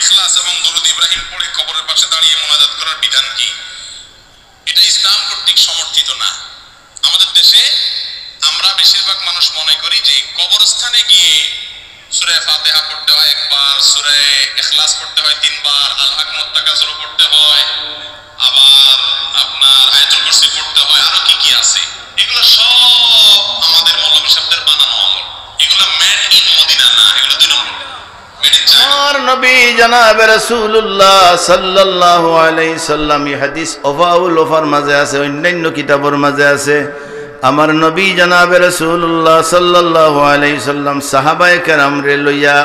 ইখলাস এবং দরুদ ইব্রাহিম পড়ে কবরের পাশে দাঁড়িয়ে মোনাজাত করার বিধান কি? এটা ইসলাম কর্তৃক সমর্থিত না। আমাদের দেশে আমরা বেশিরভাগ মানুষ মনে করি যে কবরস্থানে গিয়ে সূরা ফাতিহা পড়তে হয় একবার, সূরা ইখলাস পড়তে হয় 3 বার, আল হাক মুত্তাকাসির পড়তে হয়, আবার আপনার আয়াতুল কুরসি পড়তে হয়, আরো কি কি আছে। এগুলো সব আমাদের মৌলভী সাহেবদের বানানো আমল। এগুলো মেড ইন মদিনা না, এগুলো 2 নম্বর মেড ইন চায়না। আমার নবী জনাব রাসূলুল্লাহ সাল্লাল্লাহু আলাইহি সাল্লাম এই হাদিস ওফাউল ওফার মাঝে আছে, অন্যান্য কিতাবের মাঝে আছে। আমার নবী জনাব রাসূলুল্লাহ সাল্লাল্লাহু আলাইহি সাল্লাম সাহাবায়ে কেরাম রে লইয়া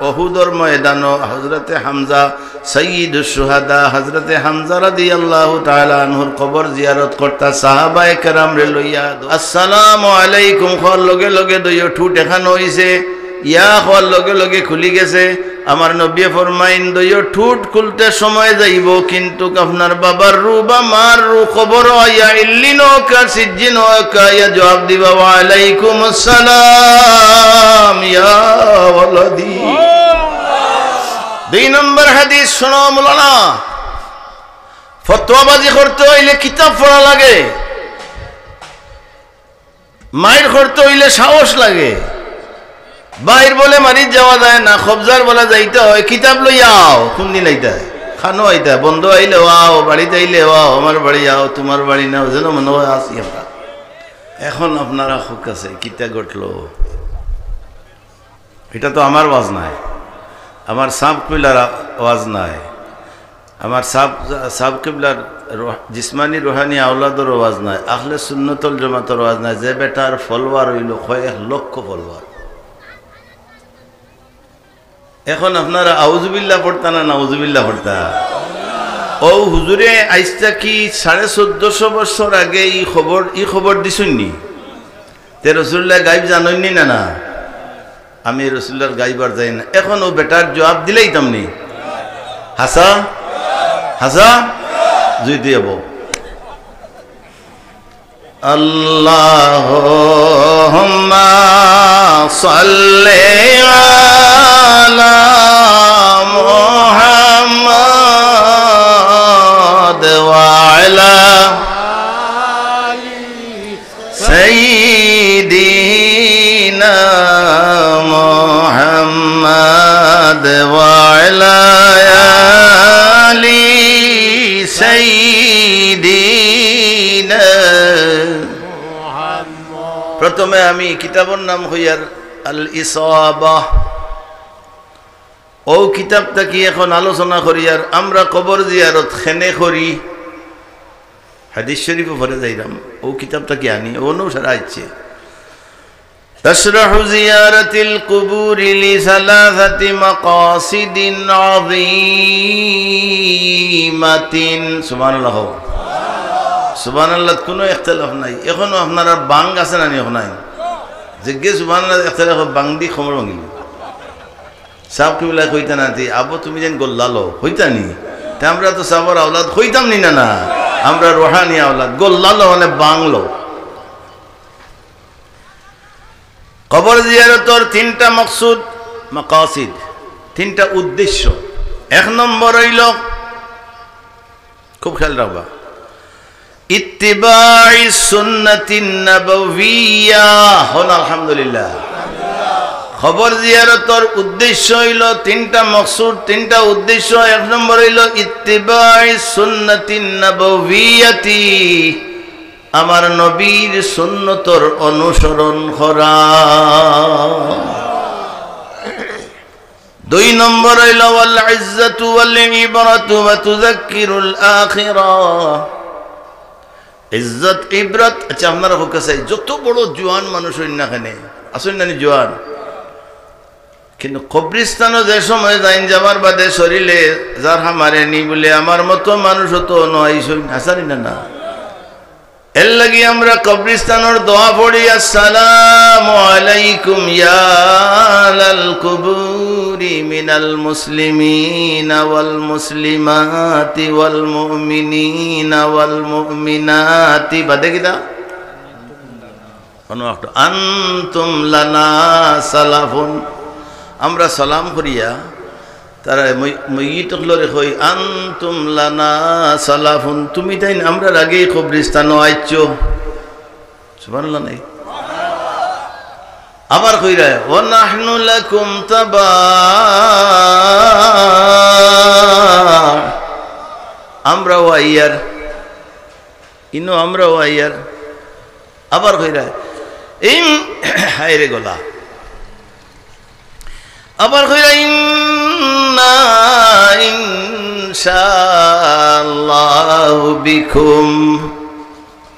উহুদের ময়দানে হযরতে হামজা সাইয়্যিদুশ শুহাদা হযরতে হামজা রাদিয়াল্লাহু তাআলা আনহুর কবর জিয়ারত করতা সাহাবায়ে কেরাম রে লইয়া আসসালামু আলাইকুম কর লগে লগে দইও ঠুট এখান হইছে, ইয়া হওয়ার লগে লগে খুলি গেছে। আমার নবী ফরমাইন দইও ঠুট খুলতে সময় যাইব, কিন্তু আপনার বাবার রু বা মার রু খবর ইয়া ইল্লিন কা সিজ্জিন কা ইয়া জবাব দিবা ওয়া আলাইকুম আসসালাম ইয়া ওয়ালাদি। 2 নম্বর হাদিস শোনো মাওলানা, ফতোয়াবাজি করতে হইলে কিতাব পড়া লাগে, মাইর করতে হইলে সাহস লাগে। বাইর বলে মারি যাওয়া যায় না, খবজার বলে যাইতে হয় কিতাব লইয়া আও। কোন দিন আইতা খানো আইতা, বন্ধু আইলে আও, বাড়িতে আইলে আও, আমার বাড়ি আও, তোমার বাড়ি নাও, যেন মনে হয় আসি আমরা। এখন আপনারা হুক আছে কিতা ঘটলো, এটা তো আমার ওয়াজ নাই, আমার সাব কিবলার ওয়াজ নাই, আমার সাব কিবলার জিসমানি রুহানি আওলাদের ওয়াজ নাই, আহলে সুন্নতুল জামাতের ওয়াজ নাই। যে বেটার ফলোয়ার হইল 1 লক্ষ ফলোয়ার। এখন আপনারা আউযুবিল্লাহ পড়তা না নাউযুবিল্লাহ পড়তা? ও হুজুরে আইসটা কি 1450 বছর আগে এই খবর দিছুননি তে রাসূলুল্লাহ গায়েব জানেননি না? না, আমি রাসূলুল্লাহর গায়েবার যাই না। এখন ও বেটার জবাব দিলেই তামনি হাসা হাসা জুই দিব। আল্লাহুম্মা সাল্লি আলা মুহাম্মাদ ওয়া আলা সাইয়্যিদিনা মুহাম্মাদ ওয়া আলা আলি সাইয়্যিদিনা। প্রথমে আমি কিতাবের নাম হইয়ার আল ইসাবাহ, ও কিতাবটা কি এখন আলোচনা করি। আর আমরা কবর জিয়ারত খেনে করি, হাদিস শরীফে পড়ে যাইলাম, ও কিতাবটা কি আনি অনুসারে আছে। تشرح زيارة القبور لثلاثة مقاصد عظيمة سبحان الله সুবহান আল্লাহ। কোনো ইখতিলাফ নাই। এখনো আপনারা বাং আছে না? এখন নাই জিজ্ঞেস সুবহান আল্লাহ ইখতিলাফ বাং দি খবর ভাঙিল সাহেব কি বলে কইতা না তি আবু তুমি যেন গোল্লালো হইতানি তে আমরা তো সাবর আওলাদ হইতাম নি না। না, আমরা রুহানি আওলাদ। গোল্লালো মানে বাংলো। কবর জিয়ারতের 3টা মকসুদ মাকাসিদ, 3টা উদ্দেশ্য। 1 নম্বর হইল, খুব খেয়াল রাখবা, ইত্তিবাই সুন্নাতিন নববিয়্যা। হন আলহামদুলিল্লাহ। কবর জিয়ারতের উদ্দেশ্য হইল 3টা মকসুদ, 3টা উদ্দেশ্য। 1 নম্বর হইল ইত্তিবাই সুন্নাতিন নববিয়্যাতি, আমার নবীর সুন্নতর অনুসরণ করা। 2 নম্বর হইল ওয়াল ইজ্জাতু ওয়াল ইবরাতু ওয়া তুযাক্কিরুল আখিরাহ, ইজ্জত ইবরত। আচ্ছা আপনারা কাছে যত বড় জওয়ান মানুষ হইন না কেন, আসুন না জওয়ান, কিন্তু কবরিস্তানও যে সময় যাইন যাবার বাদে শরীরে যার হামারে নি বলে আমার মতো মানুষ তো নয় হাসারি না। না, এর লাগি আমরা কবরিস্তানের দোয়া পড়ি, আসসালামু আলাইকুম ইয়া আলাল কুবুরি মিনাল মুসলিমিনা ওয়াল মুসলিমাতি ওয়াল মুমিনিনা ওয়াল মুমিনাতি। বাদে কিতা কোনো একটা আনতুম লানা সালাফুন। আমরা সালাম করিয়া তারা মইয়িতগুলোরে কই আনতুম লানা সালাফুন, তুমি তাই আমরা আগেই কবরস্থানও আইছো। সুবহানাল্লাহ নাই? আবার কইরা ওয়া নাহনু লাকুম তাবা, আমরাও আইয়ার ইনো আমরাও আইয়ার। আবার কইরা ইন হায়রে গলা, আবার কইরা ইন্না ইনশাআল্লাহু বিকুম,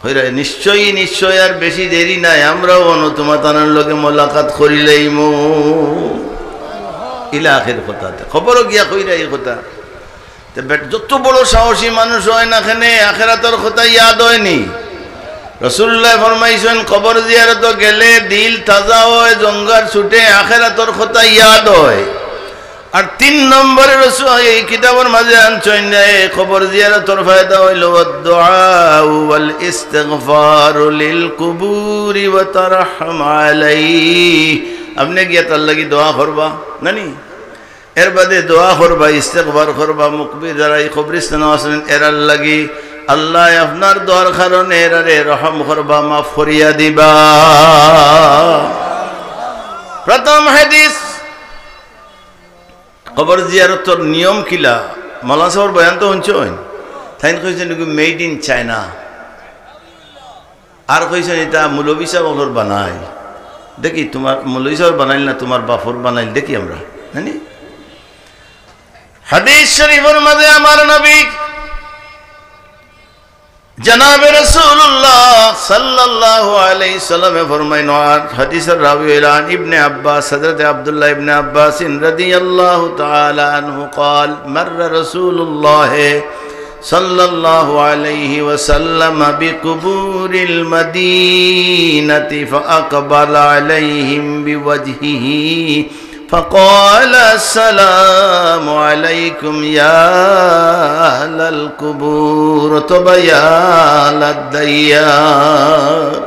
কইরা নিশ্চয়ই নিশ্চয় আর বেশি দেরি নাই, আমরাও তোমাতানোর লগে মোলাকাত করিলাইমু। ইলা আখির কথা খবরও গিয়া কইরা এই কথা। যত বড় সাহসী মানুষ হয় না কেন আখিরাতের কথা ইয়াদ হয়নি। রাসূলুল্লাহ ফরমাইছেন কবর জিয়ারত গেলে দিল তাজা হয়, জঙ্গার ছুটে, আখিরাতের কথা ইয়াদ হয়। আর 3 নম্বরে রাসূল এই কিতাবের মাঝে আনছেন কবর জিয়ারতের ফায়দা হইল দুআ ওয়াল ইস্তিগফার লিল কুবুরি ওয়া তারহাম আলাইহি। আপনি গিয়া তার লাগি দোয়া করবা নানি, এর বাদে দোয়া করবা, ইস্তেগফার করবা। মুকবির যারা এই কবরস্থানে আছেন এরার লাগি আল্লাহ আপনার দোয়ার কারণে এরারে রহম করবা, মাফ করিয়া দিবা। প্রথম হাদিস কবর জিয়ারতের নিয়ম কিলা মাওলানা সাহেবের বয়ান তো শুনছেন। তাই কইছেন মেড ইন চায়না, আর কইছেন এটা মৌলভী সাহেব বানাই। দেখি তোমার মৌলভী সাহেব বানাইল না তোমার বাফর বানাইল, দেখি আমরা জানি। হাদিস শরীফের মাঝে আমার নবী জনাবে রাসূলুল্লাহ সাল্লাল্লাহু আলাইহি সাল্লাম ফরমাইন, হাদিসের রাবি হলেন ইবনে আব্বাস, হযরত আব্দুল্লাহ ইবনে আব্বাস রাদিয়াল্লাহু তাআলা আনহু قال مر رسول الله صلى الله عليه وسلم بقبور المدينة فأقبل عليهم بوجهه فقال السلام عليكم يا أهل القبور طبا يا أهل الديار।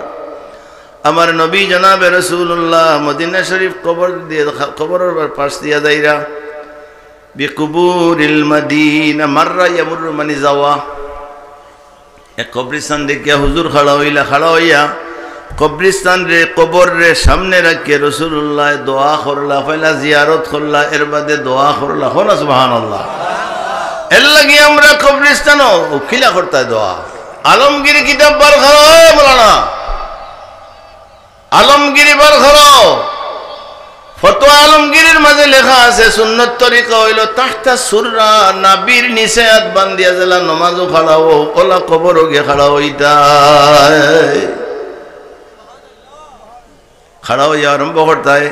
আমার নবী জনাবে রাসূলুল্লাহ মদিনা শরীফ কবরের পাশ দিয়া যাইরা বিকুবুরিল মদিনা মাররা ইয়ামুরু মানে যাওয়া, এক কবরস্থান দেখিয়া হুজুর খাড়া হইয়া কবরস্থান রে কবর রে সামনে রাখিয়ে রাসূলুল্লাহ দোয়া করলা, পয়লা জিয়ারত করলা, এর বাদে দোয়া করলা। হো না সুবহানাল্লাহ। এর লাগি আমরা কবরস্থানও খিলা করতে দোয়া। আলমগীর কিতাব বার করো মাওলানা, আলমগীর বার করো। ফতোয়া আলমগীরের মাঝে লেখা আছে সুন্নত তরিকা হইল তাহতা সুররা, নাবির নিচে হাত বান্ধিয়া জেলা নমাজও খাড়াও, ওলা কবরও গিয়ে খাড়া হইতায়, খাড়া হইয়া আরম্ভ করতায়।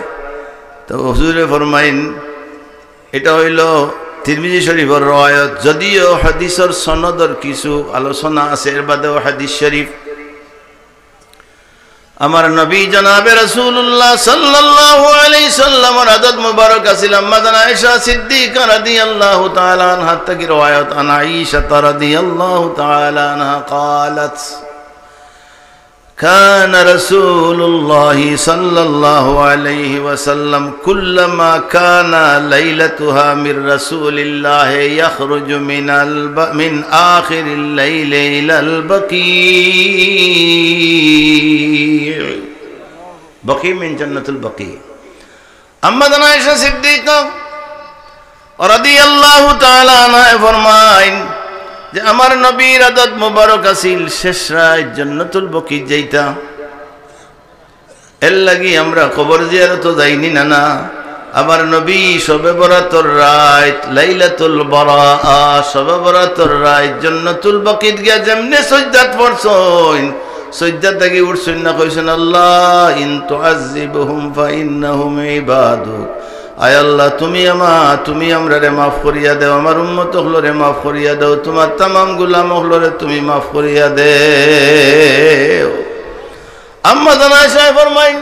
তো হুজুরে ফরমাইন এটা হইল তিরমিজি শরীফের রওয়ায়াত, যদিও হাদিসের সনদের কিছু আলোচনা আছে, এর বাদেও হাদিস শরীফ। আমার নবী জনাবে রাসূলুল্লাহ সাল্লাল্লাহু আলাইহি সাল্লামের আদত মুবারক আছিল আম্মা জান আয়েশা সিদ্দিকা রাদিয়াল্লাহু তাআলা আনহা থেকে রওয়ায়াত, আন আয়েশা রাদিয়াল্লাহু তাআলা আনহা قالت كان رسول الله صلى الله عليه وسلم كلما كان ليلتها من رسول الله يخرج من آخر الليل إلى البقيع بقيع من جنة البقيع أما عائشة صديقة رضي الله تعالى عنها فرمائن যে আমার নবীর আদত মুবারক আছিল শেষ রাত জান্নাতুল বকি যাইতা। এর লাগি আমরা কবর জিয়ারত যাইনি না। আমার নবী শবে বরাতর রাত লাইলাতুল বারাআ, শবে বরাতর রাত জান্নাতুল বকিত গিয়া যেমনে সাজদাত পড়ছেন, সাজদাত থেকে উঠছেন না, কইছেন আল্লাহ ইন তুআযিবহুম ফাইন্নাহুম ইবাদুক, আয় আল্লাহ তুমি আমরারে মাফ করিয়া দেও, আমার উম্মত হলরে মাফ করিয়া দেও, তোমার তামাম গোলাম হলরে তুমি মাফ করিয়া দেও। আম্মা জান আয়েশা ফরমাইন,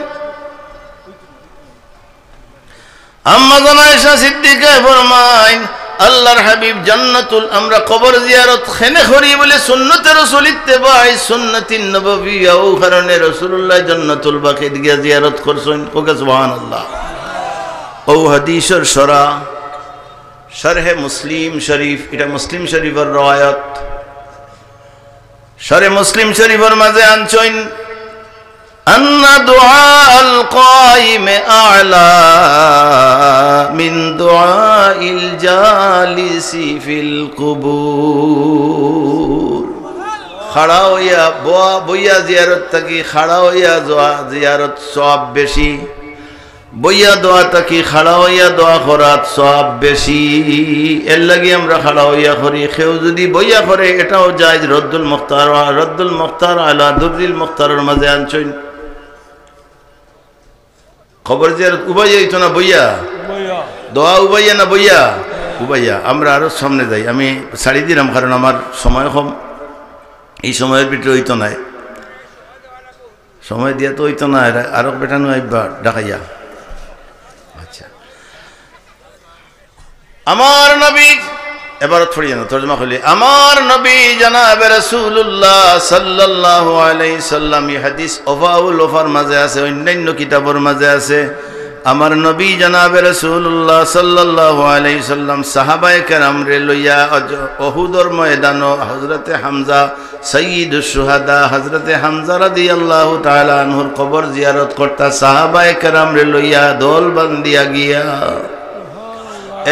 আম্মা জান আয়েশা সিদ্দিকা ফরমাইন আল্লাহর হাবিব জান্নাতুল, আমরা কবর জিয়ারত খেনে করি বলে সুন্নতে রাসূল ইত্তেবাই সুন্নতিন নববিয়্যা, ও কারণে রাসূলুল্লাহ জান্নাতুল বাকিত গিয়া জিয়ারত করছেন। ওকে সুবহানাল্লাহ। ও হাদিসের সরা শরহে মুসলিম শরীফ, এটা মুসলিম শরীফের রওয়ায়াত। শরহে মুসলিম শরীফের মাঝে আনছেন আন্না দুআল কাইম আ'লা মিন দুআইল জালিসি ফিল কুবুর। খাড়া হইয়া বইয়া জিয়ারত থাকি খাড়া হইয়া জিয়ারত সওয়াব বেশি, বইয়া দোয়া থাকি খাড়া হইয়া দোয়া করার সওয়াব বেশি। এর লাগি আমরা খাড়া হইয়া করি। কেউ যদি বইয়া করে এটাও যায়। রদ্দুল মুখতার আলা দুররিল মুখতারের মাঝে আনছেন খবর জিয়ারত উবাইয়া হইতো না বইয়া, দোয়া উবাইয়া না বইয়া উবাইয়া। আমরা আরো সামনে যাই, আমি ছাড়ি দিলাম কারণ আমার সময় কম। এই সময়ের ভিতরে হইতো না, সময় দিয়া তো হইতো না। আরো বেটানো আইবা ডাকাইয়া। আচ্ছা, আমার নবী এবার থড়িয়ে না তর্জমা করলি। আমার নবী জনাবে রাসূলুল্লাহ সাল্লাল্লাহু আলাইহি সাল্লাম, এই হাদিস ওফাউল ওফার মাঝে আছে, অন্যান্য কিতাবের মাঝে আছে। আমার নবী জনাবে রাসূলুল্লাহ সাল্লাল্লাহু আলাইহি সাল্লাম সাহাবায়ে কেরাম রে লইয়া উহুদের ময়দানে হযরতে হামজা সাইয়্যিদুশ শুহাদা হযরতে হামজা রাদিয়াল্লাহু তাআলা আনহুর কবর জিয়ারত করতা সাহাবায়ে কেরাম রে লইয়া দল বান্ধিয়া গিয়া।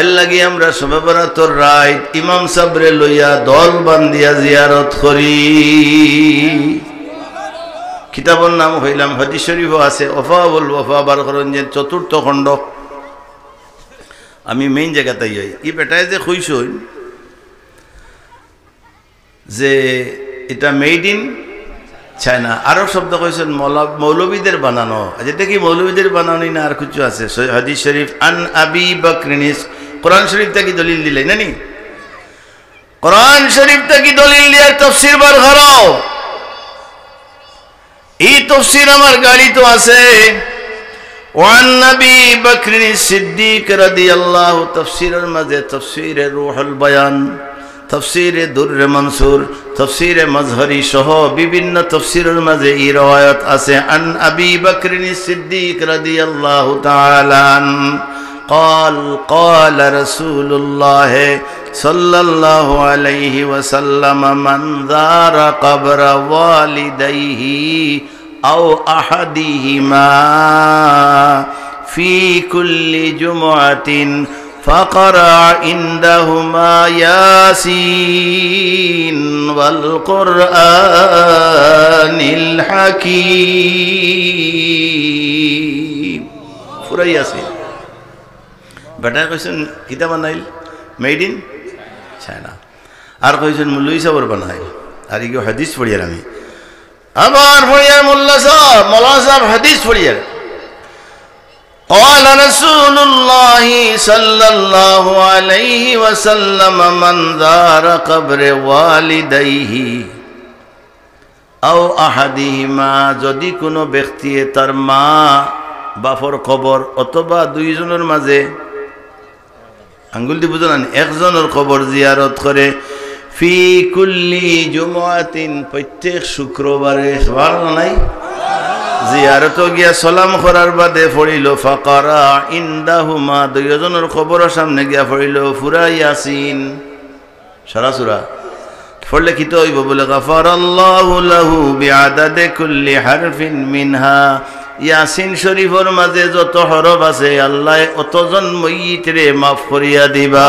এর লাগি আমরা শবে বরাতর রাত ইমাম সাহেবরে লইয়া দল বান্ধিয়া জিয়ারত করি। কিতাবের নাম হইলাম হাদিস শরীফও আছে ওফাউল ওফা বারকরঞ্জের ৪র্থ খণ্ড। আমি মেইন জায়গাতেই যাই। ই বেটায় যে কইসই যে এটা মেড ইন চায়না, আরব শব্দ কইছেন মৌলবীদের বানানো। যেটা কি মৌলবীদের বানানো না আর কিছু আছে? হাদিস শরীফ আন আবি বকরিনিস, কোরআন শরীফ থেকে দলিল দিলেন না নি? কোরআন শরীফ থেকে দলিল দিয়ে তাফসীর বার করো। এই তাফসীর আমার গাড়ি তো আছে। ওয়ান নবী বকরিন সিদ্দিক রাদিয়াল্লাহু, তাফসীরের মাঝে তাফসীরে রূহুল বয়ান, তাফসীরে দুররে মনসুর, তাফসীরে মাজহারি সহ বিভিন্ন তাফসীরের মাঝে এই রওয়ায়াত আছে। আন আবি বকরিন সিদ্দিক রাদিয়াল্লাহু তাআলা قال قال رسول الله صلى الله عليه وسلم من زار قبر والديه أو أحدهما في كل جمعة فقرأ عندهما ياسين والقرآن الحكيم سورة ياسين। বেটা কইছেন কিতা বানাইল মেড ইন চায়না, আর কইছেন মুল্লুই সাবর বানাইল। আর কি হাদিস পড়িয়ার আমি আবার পড়িয়ার মোল্লা সাহেব মৌলানা সাহেব হাদিস পড়িয়ার। قال رسول الله صلى الله عليه وسلم من زار قبر والديه أو أحدهما, যদি কোনো ব্যক্তি তার মা বাপর কবর অথবা দুইজনের মাঝে আঙ্গুল দিয়ে বুঝো না একজনের কবর জিয়ারত করে, ফি কুল্লি জুমআতিন, প্রত্যেক শুক্রবারে ভালো নাই জিয়ারত গিয়া সালাম করার বাদে পড়িল ফাকারা ইনদাহুমা, দুইজনের কবরের সামনে গিয়া পড়িল ফুরা ইয়াসিন সারা সূরা পড়লে কি তো হইব বলে গাফারাল্লাহু লাহু বিআদাদি কুল্লি হারফিন মিনহা, ইয়াসিন শরীফের মাঝে যত হরফ আছে আল্লাহ অতজন মইয়িতরে মাফ করিয়া দিবা।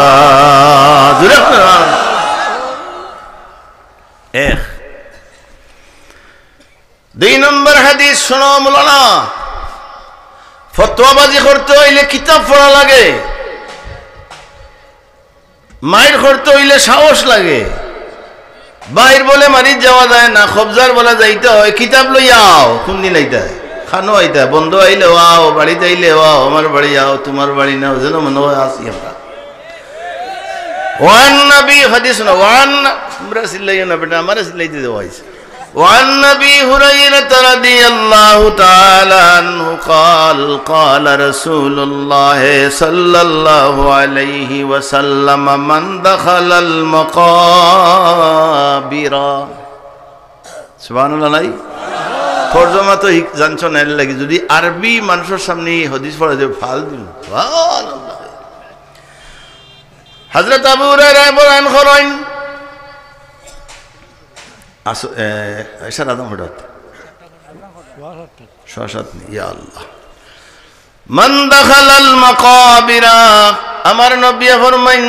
এক ২ নম্বর হাদিস শোনো মোলানা, ফতোয়াবাজি করতে হইলে কিতাব পড়া লাগে, মায়ের করতে হইলে সাহস লাগে। বাইর বলে মারির যাওয়া যায় না, খবজার বলা যাইতে হয় কিতাব লইয়া আও, কোন দিন আইতে হয় খানো আইতে হয়, বন্ধু আইলে আও, বাড়িতে আইলে আও, আমার বাড়ি আও, তোমার বাড়ি নাও, যেন মনে হয় আসি আমরা। ওয়ান নবী হাদিস না, ওয়ান আমরা সিল্লাইও না বেটা, আমার সিল্লাইতে দেওয়া হয়েছে। وعن أبي هريرة رضي الله تعالى عنه قال قال رسول الله صلى الله عليه وسلم من دخل المقابر سبحان الله। তরজমা তো জানছো না, এর লাগে যদি আরবি মানুষের সামনে হাদিস পড়া যায় ফাল দিন। হযরত আবু হুরায়রা বলেন খরইন আসো এশার আদম হঠাৎ শাসাতনি ইয়া আল্লাহ মান দাখালাল মাকাবিরা আমার নবী ফরমাইন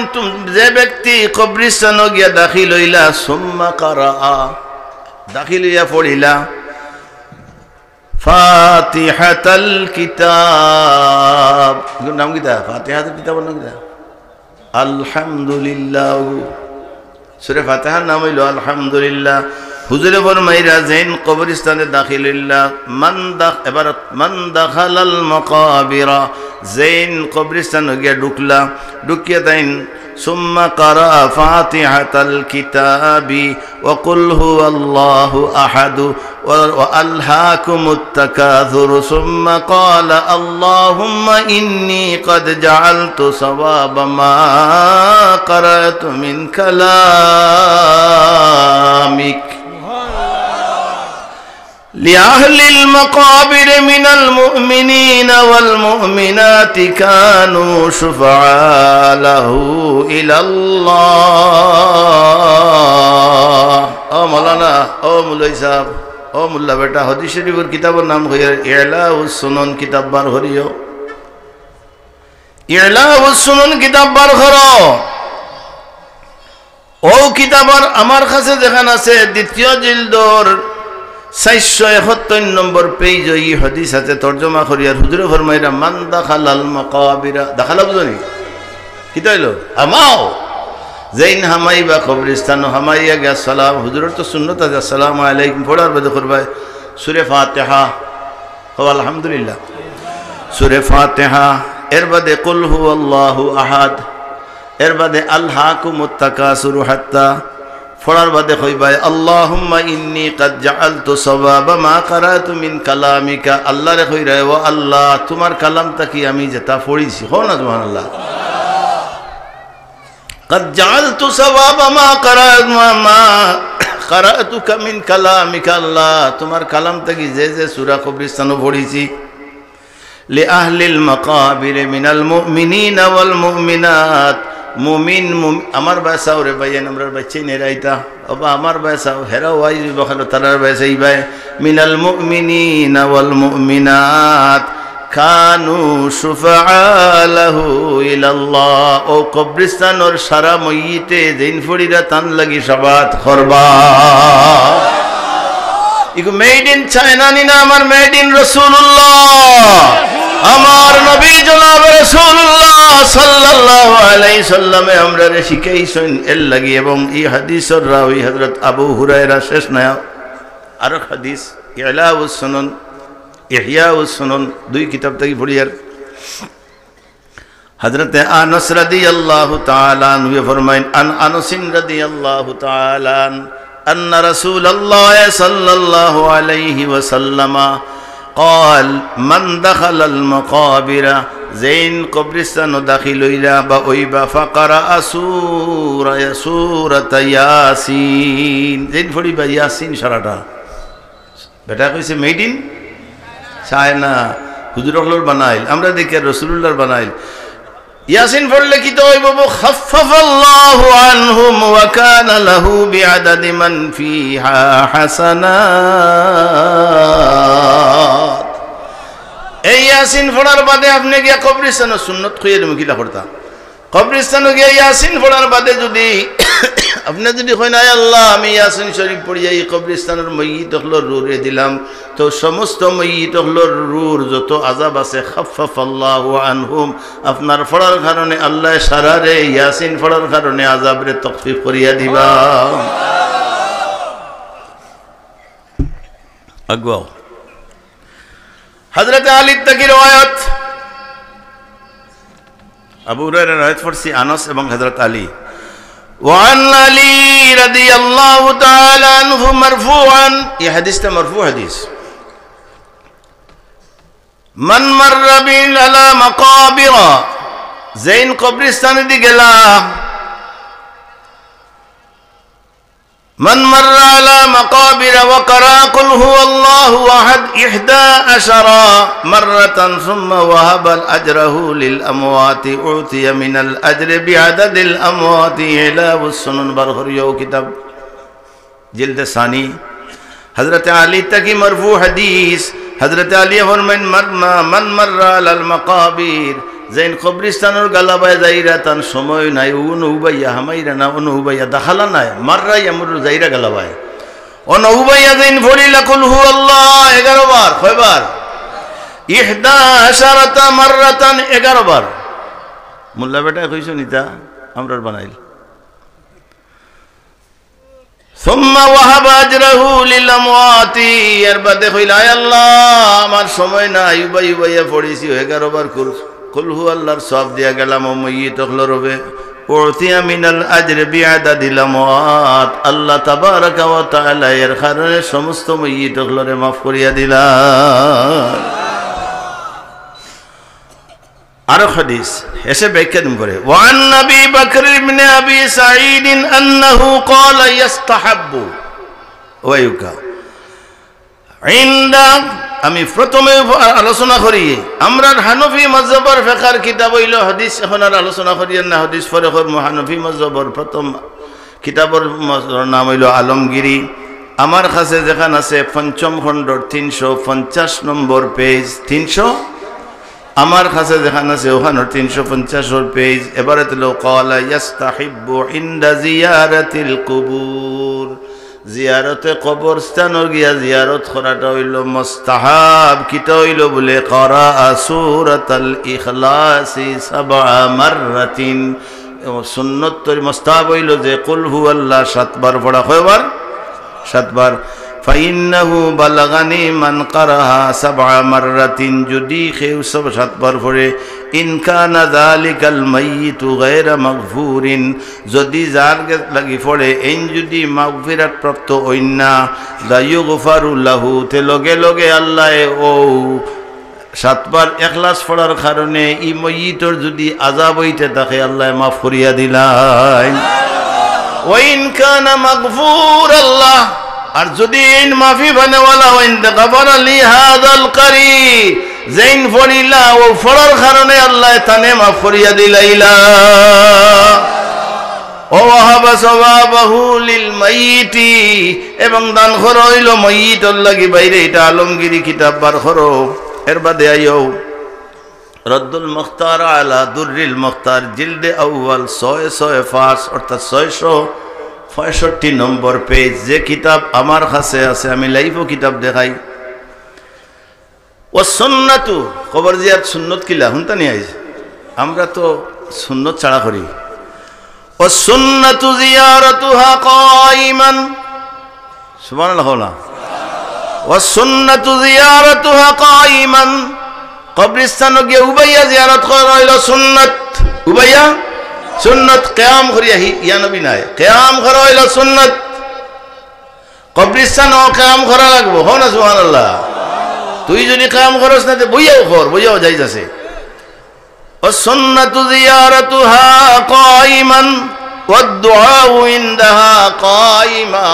যে ব্যক্তি কবরস্থান গিয়া দাখিল হইলা সুম্মা কারা দাখিল হইয়া পড়িলা ফাতিহাতাল কিতাব নাম কি দা ফাতিহাতুল কিতাব নাম কি দা আলহামদুলিল্লাহ সূরা ফাতিহার নাম হইল আলহামদুলিল্লাহ হুজুরে ফরমাইরা যেন কবরস্থানে দাখিল হইলা মান দাখালাল মাকাবিরা যেন কবরস্থান গিয়া ঢুকলা ঢুকিয়া তাইন সুম্মা কারা ফাতিহাতাল কিতাবি ওয়া কুল হুয়াল্লাহু আহাদ ওয়া আলহাকুমুত তাকাসুর সুম্মা ক্বালা আল্লাহুম্মা ইন্নী ক্বাদ জাআলতু সাওয়াবা মা ক্বারাতু মিন কালামিক لأهل المقابر من المؤمنين والمؤمنات كانوا شفعاء له إلى الله او مولانا او مولوی صاحب او মোল্লা বেটা হাদিস শরীফের কিতাবের নাম হইয়া ইলাউস সুনান কিতাব বার হরিও ইলাউস সুনান কিতাব বার করো ও কিতাবর আমার কাছে যেখানে আছে দ্বিতীয় জিলদর 471 নম্বর পেজ এই হাদিস আছে তরজমা করিয়ার হুজুরে ফরমাইরা মান দাখালাল মাকাবিরা দাখালা বুঝনি কি তাইলো আমাও যেইন হামাইবা কবরস্থান হামাইয়া গিয়া সালাম হুজুরের তো সুন্নত আছে আসসালামু আলাইকুম পড়ার বাদে করবা সূরা ফাতিহা ওয়া আলহামদুলিল্লাহ সূরা ফাতিহা এর বাদে কুল হুয়াল্লাহু আহাদ এর বাদে আলহাকুমুত তাকাসুর হাত্তা ফড়ার বাদে কইবাই আল্লাহুম্মা ইন্নী ক্বাদ জাআলতু সাওয়াবা মা ক্বারাতু মিন কালামিকা আল্লাহ রে কইরা ও আল্লাহ তোমার কালামটা কি আমি যেটা পড়িছি হো না সুবহানাল্লাহ ক্বাদ জাআলতু সাওয়াবা মা ক্বারাতুকা মিন কালামিকা আল্লাহ তোমার কালামটা কি যে যে সূরা কবরস্থানে পড়িছি লি আহলিল মাকাবির মিনাল মুমিনিনা ওয়াল মুমিনাত মুমিন আমার বাসাও রে ভাইয়ান আমরার বাচ্চাই নেরাইতা বাবা আমার বাসাও হেরাও আই বখালো তারার বাসাই ভাই মিনাল মুমিনিনা ওয়াল মুমিনাত কানু শুফাআ লাহু ইলাল্লাহ ও কবরস্থানের সারা মইতে দিন ফড়িরা তান লাগি শাবাত করবা ইগো মেড ইন চায়না নি না আমার মেড ইন রাসূলুল্লাহ আমার নবী জনাব রাসূলুল্লাহ সাল্লাল্লাহু আলাইহি সাল্লামে আমরা রে শিখাইছেন এর লাগি এবং এই হাদিসের রাওয়ী হযরত আবু হুরায়রা শেষ না আরো হাদিস ইলাউস সুনান ইহয়াউস সুনান দুই কিতাব থেকে পড়িয়ার হযরত আনাস রাদিয়াল্লাহু তাআলা আনহু ফরমায়েন আনাস রাদিয়াল্লাহু তাআলা আন্না রাসূলুল্লাহ সাল্লাল্লাহু আলাইহি ওয়াসাল্লাম قال من دخل المقابر زين قبرستان داخل إلى بأويبا فقرأ سورة ياسين زين فريبا ياسين شرطا বেটা কইছে মেড ইন চায়না হুজুর হলর বানাইল আমরা দেখি রাসূলুল্লাহর বানাইল ইয়াসিন পড়লে কি তো হইব খাফফাল্লাহু আনহুম ওয়া কানা লাহু বিআদাদি মান ফিহা হাসানাত এই ইয়াসিন পড়ার বাদে আপনি গিয়া কবরস্থানে সুন্নাত কইয়া দেব কিলা করতা কবরস্থানে গিয়া ইয়াসিন পড়ার বাদে যদি আপনি যদি কই না আল্লাহ আমি ইয়াসিন শরীফ পড়িয়া এই কবরস্থানের মইয়িত হলর রুরে দিলাম তো সমস্ত মইয়িত হলর রুর যত আযাব আছে খাফফাল্লাহু আনহুম আপনার পড়ার কারণে আল্লাহ সারারে ইয়াসিন পড়ার কারণে আযাবরে তাখফিফ করিয়া দিবা আগওয়াও হযরত আলী তাকি রওয়ায়াত আবু হুরায়রা রওয়ায়াত করছি আনাস এবং হযরত আলী وعن علي رضي الله تعالى عنه مرفوعا يا حديث مرفوع حديث من مر بين على مقابر زين قبرستان دي گلا من مر على مقابر وقرأ قل هو الله أحد 11 مرة ثم وهب أجره للأموات أعطي من الأجر بعدد الأموات إلى السنن برخريو كتاب جلد ثاني حضرت علی تکی مرفوع حدیث حضرت علی فرمائن من مر على المقابر زين قبرستان গালাবায় যাইরা তান সময় নাই অনুবাইয়া হামাইরা না অনুবাইয়া দাখালা নাই মাররা ইয়ামুর যাইরা গালাবায় অনুবাইয়া যাইন ফরিলা কুল হু আল্লাহ 11 বার কয়বার 11 মাররাতান 11 বার মোল্লা বেটা কইছো নিতা আমরার বানাইল ثم وهب اجره للاموات এর বাদে কইলা আয় আল্লাহ আমার সময় নাই উবাইয়া পড়িছি 11 বার কুল হু আল্লাহর সওয়াব দিয়া গেলাম মাইয়িত হলরবে উরতিয়া মিনাল আজর বিআদাদিল আমওয়াত আল্লাহ তাবারাকা ওয়া তাআলা এর কারণে সমস্ত মাইয়িত হলরে maaf করিয়া দিলাম আর হাদিস এসে ব্যাখ্যা দিন করে ওয়ান নবী বকর ইবনে আবি সাঈদ আন্নাহু ক্বালা ইস্তাহাব্বু ওয়ায়ুকা ইনদা আমি প্রথমে আলোচনা করি আমরা হানফি মাযহাবের ফিকহের কিতাব হইল হাদিস এখন আর আলোচনা করি না হাদিস পরে হানফি মাযহাবের প্রথম কিতাবের নাম হইল আলমগিরি আমার কাছে যেখান আছে পঞ্চম খণ্ডর 350 নম্বর পেজ 300 আমার কাছে যেখান আছে ওখানে 350 পেজ এবারে তো ক্বালা ইস্তাহিব্বু ইনদা জিয়ারাতিল কুবুর জিয়ারতে কবরস্থান গিয়া জিয়ারত করাটা হইল মুস্তাহাব কিটা হইল বলে করা সূরাতুল ইখলাস 7 মাররাতিন সুন্নাত তরি মুস্তাহাব হইল যে কুল হুয়াল্লাহ 7 বার পড়া কয়বার 7 বার ফাইন্নাহু বালাগানি মান কারাহা 7 মাররাতিন যদি কেউ 7 বার পড়ে ইন কানা যালিকাল মাইয়িতু গায়রা মাগফুরিন যদি যার লাগি পড়ে এই যদি মাগফিরাত প্রাপ্ত হইনা দায়ুগফারু লাহু তে লগে লগে আল্লাহ ও 7 বার ইখলাস পড়ার কারণে ই মাইয়িতর যদি আযাব হইতে থাকে আল্লাহ maaf করিয়া দিলাই ওয়া ইন কানা মাগফুর আল্লাহ আর যদি ইন মাফি বানাওয়ালা ওয়া ইন গফারা লি হাযাল কারি জাইন ফরিলা ও ফরার কারণে আল্লাহ তানে maaf করিয়া দিলাইলা ও ওয়াহাবা সওয়াবাহু লিল মাইয়িতি এবং দান করা হইল মাইয়িতর লাগি বাইরে এটা আলমগিরি কিতাব বার করো এর বাদে আইও রদ্দুল মুখতার আলা দুররিল মুখতার জিলদে আউয়াল 605 অর্থাৎ 665 নম্বর পেজ যে কিতাব আমার কাছে আছে আমি লাইভও কিতাব দেখাই ও সুন্নাতু কবর জিয়ারত সুন্নত কিলা হুনতা নি আইজ আমরা তো সুন্নত ছাড়া করি ও সুন্নাতু জিয়ারাতুহা কাইমান সুবহানাল্লাহ না ও সুন্নাতু জিয়ারাতুহা কাইমান কবরস্থান গিয়ে উবাইয়া জিয়ারত করা হইল সুন্নাত উবাইয়া সুন্নাত কিয়াম করিয়া ইয়া নবী নাই কিয়াম করা হইল সুন্নাত কবরস্থান ও কিয়াম করা লাগবো হো না সুবহানাল্লাহ তুই যদি কিয়াম করস না তে বইয়াও যাইতাছে ও সুন্নাতু জিয়ারাতুহা কাইমান ওয়াদ দুআউ ইনদাহা কাইমা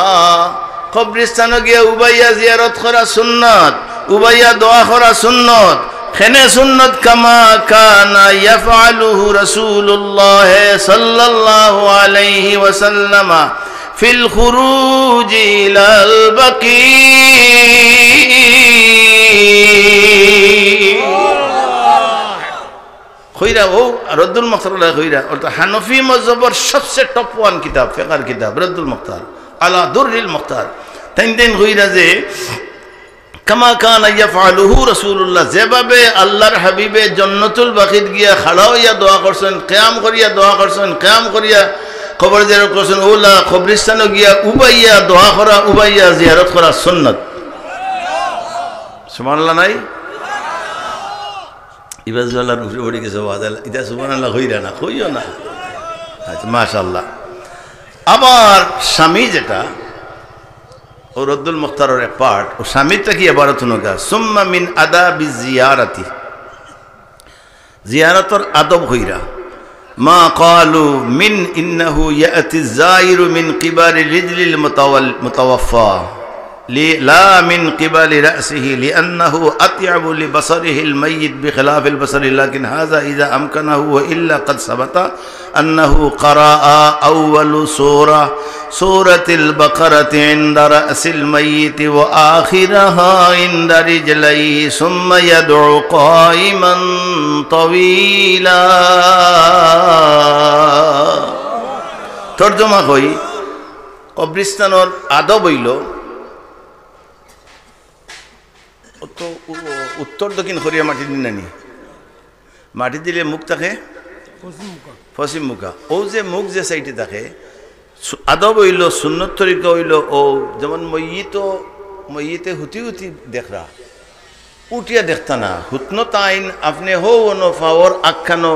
কবরস্থান গিয়ে উবাইয়া জিয়ারত করা সুন্নাত উবাইয়া দোয়া করা সুন্নাত খেনে সুন্নত কামা কানা ইয়াফআলুহু রাসূলুল্লাহ সাল্লাল্লাহু আলাইহি ওয়াসাল্লাম ফিল খুরুজ ইলাল বাকি কইরা ও রদ্দুল মুখতার কইরা অর্থাৎ হানফি মাযহাবের সবচেয়ে টপ 1 কিতাব ফিকহের কিতাব রদ্দুল মুখতার আলা দুররিল মুখতার তিন কইরা যে কামা কানা ইয়াফআলুহু রাসূলুল্লাহ যেভাবে আল্লাহর হাবিবে জান্নাতুল বাকিত গিয়া খাড়া হইয়া দোয়া করছেন কিয়াম করিয়া দোয়া করছেন কিয়াম করিয়া কবর জিয়ারত করছেন ওলা কবরস্থানে গিয়া উবাইয়া দোয়া করা উবাইয়া জিয়ারত করা সুন্নাত সুবহানাল্লাহ নাই ইবাজুল্লাহর উপরে পড়ে গেছে ওয়াদাল এটা সুবহানাল্লাহ কইরা না কইও না আচ্ছা মাশাআল্লাহ আবার স্বামী যেটা ও রদ্দুল মুখতারের এক পার্ট ও স্বামীটা কি আবার তুনগা সুম্মা মিন আদাবি জিয়ারাতি জিয়ারতর আদব হইরা ما قالوا من إنه يأتي الزائر من قبل رجل المتوفى لا من قبل رأسه لأنه أطيب لبصره الميت بخلاف البصر لكن هذا إذا أمكنه وإلا قد ثبت أنه قرأ أول سورة البقرة عند رأس الميت وآخرها عند رجليه ثم يدعو قائما طويلا ترجمة কই কবরস্থানের আদব হইল তো উত্তর দক্ষিণ কোরিয়া মাটি দিন নানি মাটি দিলে মুখ থাকে পশ্চিম মুখা ও যে মুখ যে সাইডে থাকে আদব হইল সুন্নত তরিকা হইল ও যেমন মইতে হুতি হুতি দেখরা উঠিয়া দেখতা না হুতনো তাইন আপনি হো অনো পাওয়ার আখ্যানো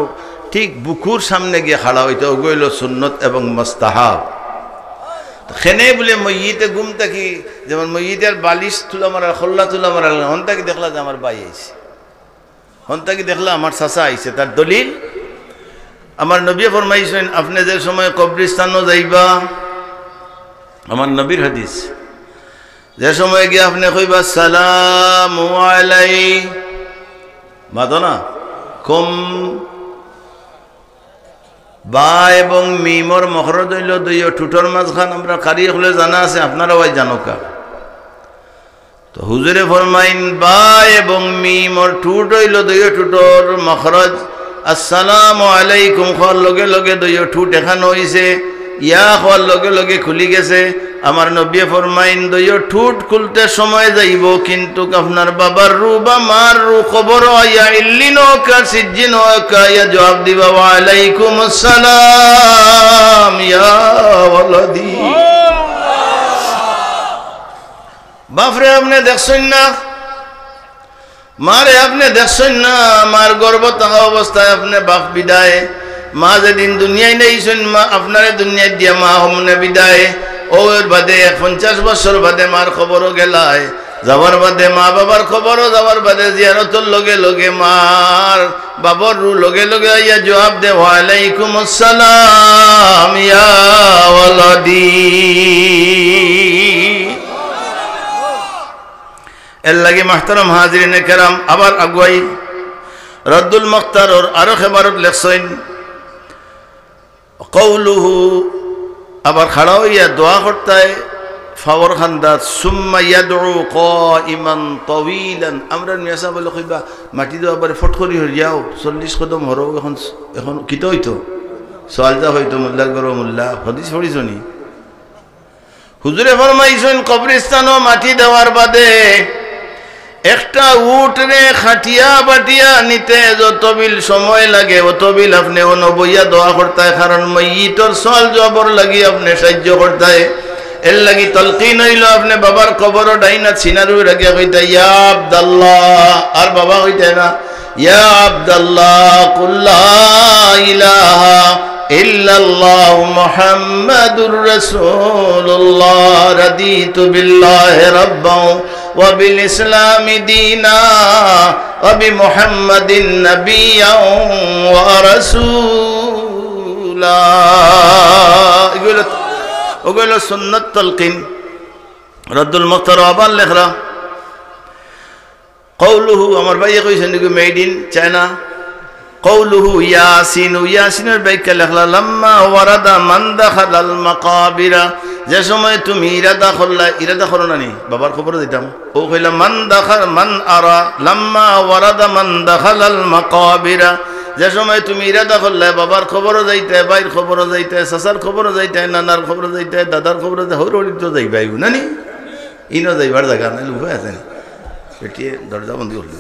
ঠিক বুকুর সামনে গিয়ে খাড়া হইতে ওগুলো হইল সুন্নত এবং মুস্তাহাব খেনে বলে মইতে ঘুম থাকি যেমন মইতের বালিশ তুলা মারা খোল্লা তুলা মারা হন তাকি দেখলা যে আমার ভাই আইছে হন তাকি দেখলা আমার চাচা আইছে তার দলিল আমার নবী ফরমাইছেন আপনি যে সময় কবরস্থানও যাইবা আমার নবীর হাদিস যে সময় গিয়ে আপনি কইবা সালামু আলাই মাদনা কম বা এবং মিমর মখরজ হইল দুই ঠুটোর মাঝখান আমরা কারি হলে জানা আছে আপনারা ওই জানো কা তো হুজুরে ফরমাইন বা এবং মিমর ঠুট হইল দুই ঠুটোর মখরজ আসসালামু আলাইকুম খাওয়ার লগে লগে দুই ঠুট এখানে হইছে ইয়া খাওয়ার লগে লগে খুলি গেছে আমার নবী ফরমাইন দুই ঠুট খুলতে সময় যাইব কিন্তু আপনার বাবার রু বা মার রু খবর ইয়া ইল্লিন কা সিজ্জিন কা ইয়া জবাব দিবা ওয়া আলাইকুম আসসালাম ইয়া ওয়ালাদি বাপরে আপনি দেখছেন না মারে আপনি দেখছেন না মার গর্ভ থাকা অবস্থায় আপনি বাপ বিদায় মা যেদিন দুনিয়ায় নেইছেন মা আপনারে দুনিয়ায় দিয়া মা হমনে বিদায় ওর বাদে 50 বছর বাদে মার খবরও গেলায় যাওয়ার বাদে মা বাবার খবরও যাওয়ার বাদে জিয়ারতর লগে লগে মার বাবার রু লগে লগে ইয়া জবাব দে ওয়া আলাইকুম আসসালাম ইয়া ওয়ালাদি এর লাগে মাহতারাম হাজিরিনে কেরাম আবার আগুয়াই রদ্দুল মুখতার ওর আরো খেবারত লেখছেন কৌলুহু আবার খাড়া হইয়া দোয়া করতায় ফাওয়ার খান্দাত সুম্মা ইয়াদউ কাইমান তাওয়িলান আমরা মিয়াসা বলে কইবা মাটি দাও আবার ফট করি হইয়াও 40 কদম হরো এখন কিতো হইতো সওয়ালটা হইতো মোল্লার গরো মোল্লা হাদিস পড়িছনি হুজুরে ফরমাইছেন কবরস্থানও মাটি দেওয়ার বাদে একটা উট রে খাটিয়া বাটিয়া নিতে যত বিল সময় লাগে অত বিল আপনি অনবইয়া দোয়া করতে কারণ মইয়িতর সওয়াল জবর লাগি আপনি সাহায্য করতে এর লাগি তলকিন হইল আপনি বাবার কবর ডাইনা সিনারু রাখিয়া কইতে ইয়া আব্দুল্লাহ আর বাবা কইতে না ইয়া আব্দুল্লাহ কুল লা ইলাহা ইল্লাল্লাহু মুহাম্মাদুর রাসূলুল্লাহ রাদিতু বিল্লাহি রাব্বান ওয়া বিল ইসলামি দীনা ওয়া বিমুহাম্মাদিন নাবিয়্যান ওয়া রাসূলা ওগুলো সুন্নাত তালকিন রদ্দুল মুখতার আবার লেখরা কওলুহু আমার ভাইয়ে কইছেন কি মেড ইন চায়না কওলুহু ইয়াসিন ইয়াসিনের বাইকা লেখলা লাম্মা ওয়ারাদা মান দাখালাল মাকাবিরা যে সময় তুমি ইরাদা করো না নি বাবার খবর দিতাম ও কইলা মান আরা লাম্মা ওয়ারাদা মান দাখালাল মাকাবিরা যে সময় তুমি ইরাদা করলে বাবার খবরও যাইতে ভাইয়ের খবরও যাইতে চাচার খবরও যাইতে নানার খবরও যাইতে দাদার খবরও যাই হৌর তো যাইবাই নানি ইনো যাইবার জায়গা নাই উপায় আছে নি পেটিয়ে দরজা বন্ধ করল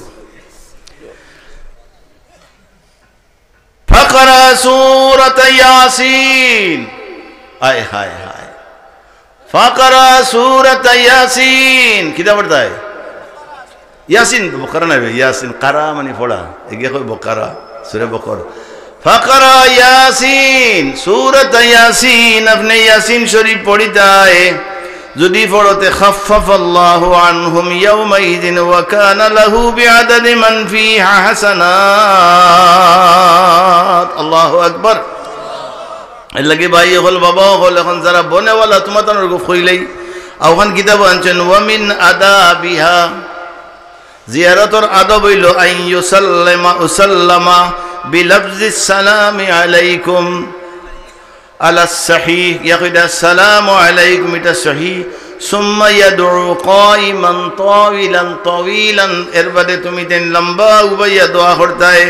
ফাকরা সূরাত ইয়াসিন আয় হায় হায় ফাকরা সূরাত ইয়াসিন কিটা পড়তা है ইয়াসিন বকরা না ইয়াসিন কারা মানে পড়া এগে কই বকরা सूरह बकर फकरा यासीन सूरत यासीन अपने यासीन शरीफ पढ़ता है যদি পড়তে খাফফাল্লাহু আনহুম ইয়াওমাইযিন ওয়া কানা লাহু বিআদাদি মান ফিহা হাসানাত। আল্লাহু আকবার। এর লাগি ভাই হল বাবা হল এখন যারা বনেওয়ালা তোমাদের কইলেই আওখান কিতাব আনছেন ওয়া মিন আদাবিহা জিয়ারতর আদব হইল আন উসাল্লামা বিলফজিস সালামি আলাইকুম আলা সহিহ ইয়াকিদা আসসালামু আলাইকুম এটা সহিহ সুম্মা ইয়াদউ কাইমান তাওয়িলান এর বাদে তুমি দেন লম্বা উবাইয়া দোয়া করতায়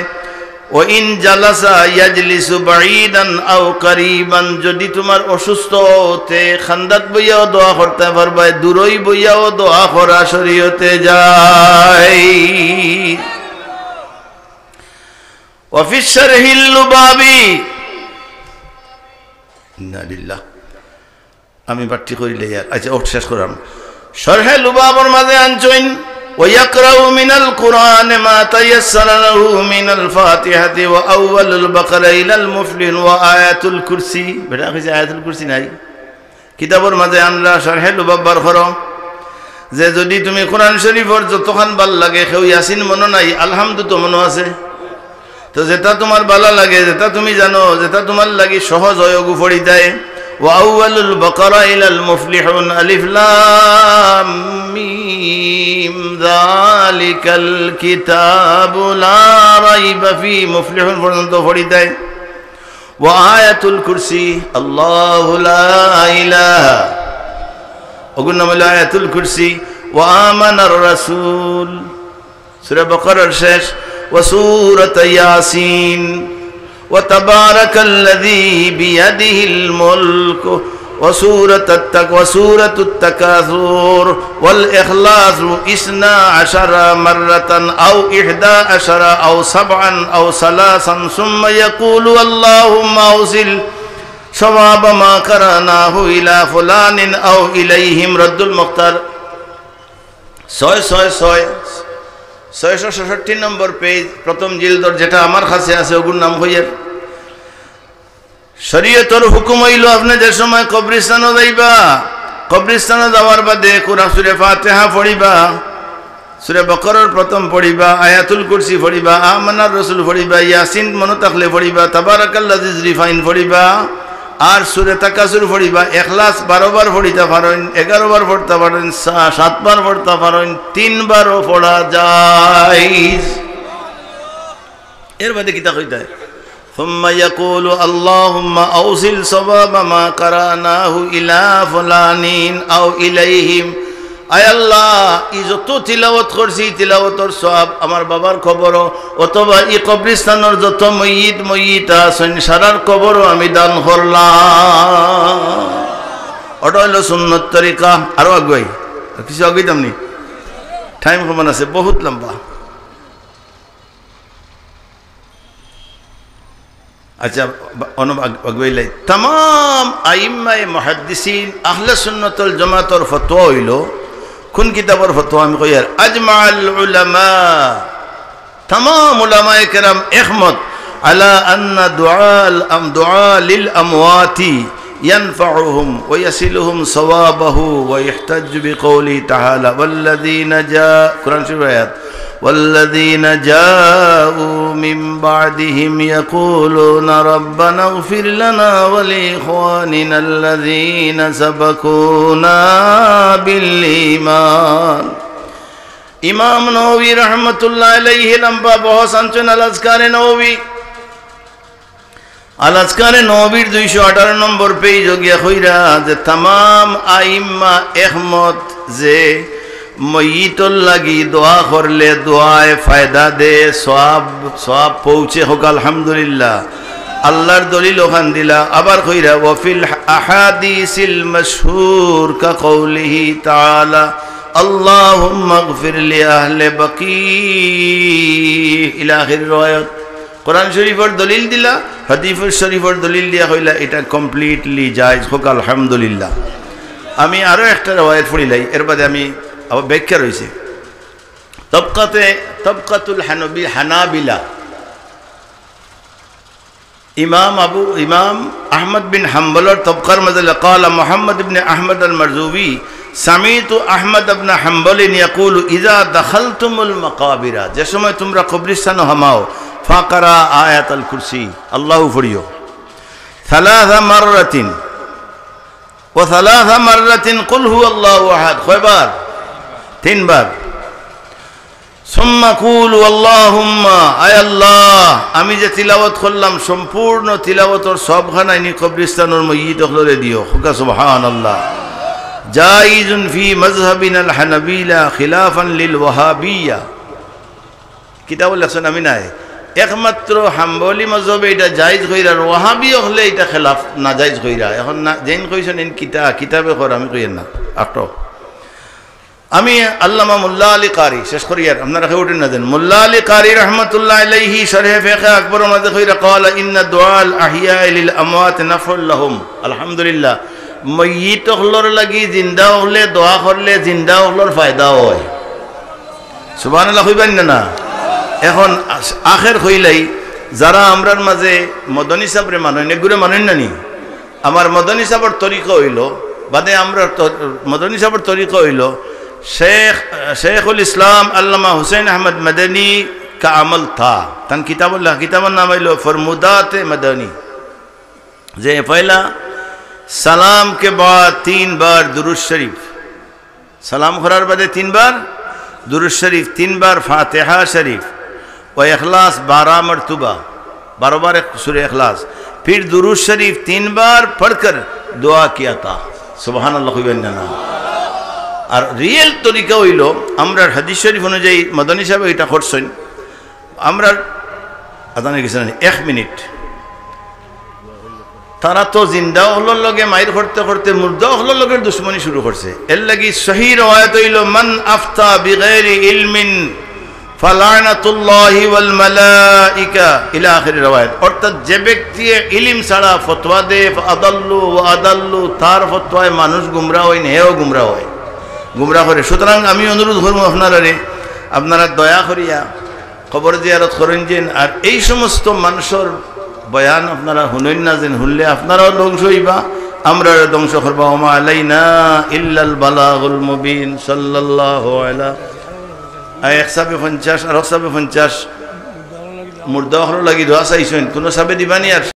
ও ইন জালাসা ইয়াজলিসু বাঈদান আও করিবান যদি তোমার অসুস্থ হতে খান্দাত বইয়াও দোয়া করতে পারবে দূরই বইয়াও দোয়া করা শরীয়তে যায়। ওয়া ফি শারহিল লুবাবি ইন্নালিল্লাহ আমি পাঠ্য করিলে আচ্ছা ওঠ শেষ করাম শরহে লুবাবর মাঝে আনছইন ويقرأ من القرآن ما تيسر له من الفاتحة وأول البقرة إلى المفلح وآية الكرسي বেটা কইছে আয়াতুল কুরসি নাই কিতাবের মাঝে আমরা শরহে লুবাব বার করো যে যদি তুমি কোরআন শরীফের যতখান ভাল লাগে কেউ ইয়াসিন মনে নাই আলহামদু তো মনে আছে তো যেটা তোমার ভালো লাগে যেটা তুমি জানো যেটা তোমার লাগি সহজ হয় ওগু পড়ি দেয় وأول البقرة إلى المفلحون ألف لام ميم ذلك الكتاب لا ريب فيه مفلحون পর্যন্ত পড়ি দেয় وآية الكرسي الله لا إله ওগুন নাম হলো আয়াতুল কুরসি وآمن الرسول সূরা বাকারার শেষ وسورة ياسين وتبارك الذي بيده الملك وسورة التكاثر والإخلاص 12 مرة أو 11 أو 7 أو 3 ثم يقول اللهم أوصل ثواب ما قرأناه إلى فلان أو إليهم رد المختار 666 নম্বর পেজ প্রথম জিলদর যেটা আমার কাছে আছে ওগুর নাম হইয়ার শরীয়তর হুকুম হইল আপনি যে সময় কবরস্থানে যাইবা কবরস্থানে যাওয়ার বাদে কুরআন সূরা ফাতিহা পড়িবা সূরা বাকারার প্রথম পড়িবা আয়াতুল কুরসি পড়িবা আমানার রাসূল পড়িবা ইয়াসিন মনে থাকলে পড়িবা তাবারাকাল্লাযী রিফাইন পড়িবা আর সূরা তাকাসুর পড়িবা ইখলাস 12 বার পড়িতে পারেন 11 বার পড়তে পারেন 7 বার পড়তে পারেন 3 বারও পড়া যায় এর বাদে কিতা কইতে ثم يقول اللهم اوصل ثواب ما قرأناه الى فلان او اليهم আয় আল্লাহ যত তিলাওয়াত করছি তিলাওয়াতের সওয়াব আমার বাবার কবরও অথবা এই কবরস্থানের যত ময়িত আছেন সারার কবরও আমি দান করলাম ওটা হলো সুন্নত তরিকা আরো আগুয়াই কিছু আগুইতাম নি টাইম কমান আছে বহুত লম্বা আচ্ছা আগুয়াইলাই तमाम আইম্মায়ে মুহাদ্দিসিন আহলে সুন্নাত ওয়াল জামাতের ফতোয়া হইল কোন কিতাবের ফতোয়া আমি কই আর আজমাআল উলামা तमाम উলামায়ে কেরাম একমত আলা আন্না দুআ লিল আমওয়াতি ينفعهم ويصلهم ثوابه ويحتج بقوله تعالى والذين جاء قرآن شريف آيات والذين جاءوا من بعدهم يقولون ربنا اغفر لنا ولإخواننا الذين سبقونا بالإيمان ইমাম নববী রাহমাতুল্লাহ আলাইহি লম্বা বহস আনছেন আল আজকারে নববী আল আজকারে নববীর 218 নম্বর পেজ গিয়া কইরা যে तमाम আইম্মা একমত যে ময়িতর লাগি দোয়া করলে দোয়ায় ফায়দা দে সওয়াব পৌঁছে হোক আলহামদুলিল্লাহ আল্লাহর দলিল ওখান দিলা আবার কইরা ওয়াফিল আহাদিসিল মাশহুর কা কওলিহি তাআলা আল্লাহুম্মা ইগফির লি আহলি বাকি ইলা আখির রায়াত কোরআন শরীফের দলিল দিলা হাদিস শরীফের দলিল দিয়া কইলা এটা কমপ্লিটলি জায়েজ হোক আলহামদুলিল্লাহ আমি আরো একটা riwayat পড়িলাই এর বাদে আমি আবার ব্যাখ্যা রয়েছে তবকাতুল হানাবিলা ইমাম আহমদ বিন হাম্বলের তবকার মধ্যে قال محمد بن احمد المرزوي সামিতু আহমদ ইবনে হাম্বল ইয়াকুলু ইযা দাখালতুমুল মাকাবিরা, যে সময় তোমরা কবরস্থানে হামাও, ফাকরা আয়াতুল কুরসি আল্লাহু ফরিও সালাসা মাররাতিন ওয়া সালাসা মাররাতিন কুল হুয়াল্লাহু আহাদ, কয়বার? 3 বার। সুম্মা কুলু আল্লাহুম্মা, আয় আল্লাহ আমি যে তিলাওয়াত করলাম সম্পূর্ণ তিলাওয়াতর সবখানাই নি কবরস্থানের মইয়িত হলরে দিও। হুকা সুবহানাল্লাহ। জাইজুন ফি মাযহাবিনা আল হানাবিলা খিলাফান লিল ওয়াহাবিয়া, কিতাবুল লেখছেন আমি নাই, একমাত্র হাম্বলি মাযহাবে এটা জায়েজ কইরা, ওয়াহাবি হলে এটা খেলাফ না জায়েজ কইরা। এখন না যেন কইছেন ইন কিতাবে কর, আমি কইেন না আটো। আমি আল্লামা মোল্লা আলী কারি শেষ করি, আর আপনারা খেয়ে উঠেন না দেন। মোল্লা আলী কারি রহমতুল্লাহ আলাইহি শরহে ফিকহ আকবর মাঝে কইরা ক্বালা ইন্না দুআল আহিয়া লিল আমওয়াত নাফউল লাহুম। আলহামদুলিল্লাহ, মইয়িত হলর লাগি জিন্দা হলে দোয়া করলে জিন্দা হলর ফায়দা হয়। সুবহানাল্লাহ কইবেন না? এখন আখের কইলাই যারা আমরার মাঝে মদনী সাহেবরে মানেন, এগুলো মানেন না নি? আমার মদনী সাহেবের তরিকা হইল বাদে আমরা মদনী সাহেবের তরিকা হইল শেখুল ইসলাম আল্লামা হুসैन अहमद मदनी का अमल था। तन किताबुल्लाह नाम हईल फरमुदात मदनी, जे पहला सलाम के बाद 3 बार दुरूद शरीफ, सलाम करार बादे 3 बार दुरूद शरीफ, 3 बार फातिहा शरीफ व इखलास 12 मरतबा, 12 बार सूरह इखलास, फिर दुरूद शरीफ 3 बार पढ़कर दुआ किया था। सुबहानाल्लाह। আর রিয়েল তরিকা হইল আমরা হাদিস শরীফ অনুযায়ী মদনী সাহেব এটা করছেন। আমরা আদানে গেছেন 1 মিনিট, তারা তো জিন্দা হলর লগে মাইর করতে করতে মুর্দা হলর লগের দুশ্মনী শুরু করছে। এর লাগি সহিহ রওয়ায়াত হইল মান আফতা বিগাইরি ইলমিন ফালানাতুল্লাহি ওয়াল মালাইকা ইলা আখির রওয়ায়াত। অর্থাৎ যে ব্যক্তি ইলম ছাড়া ফতোয়া দেয় আদাল্লু ওয়া আদাল্লু, তার ফতোয়ায় মানুষ গুমরাহ হয়, হেও গুমরাহ হয়, গুমরাহ করে। সুতরাং আমি অনুরোধ করবো আপনারা দয়া করিয়া কবর জিয়ারত করেন যেন, আর এই সমস্ত মানুষের বয়ান আপনারা শুনেন না যেন, শুনলে আপনারাও ধ্বংস হইবা, আমরা ধ্বংস করবা। ওমা আলাইনা ইল্লাল বালাগুল মুবিন। সাল্লাল্লাহু আলা 150 আর 150 মুর্দা হলো লাগি দোয়া চাইছেন, কোনো সাবে দিবানি আর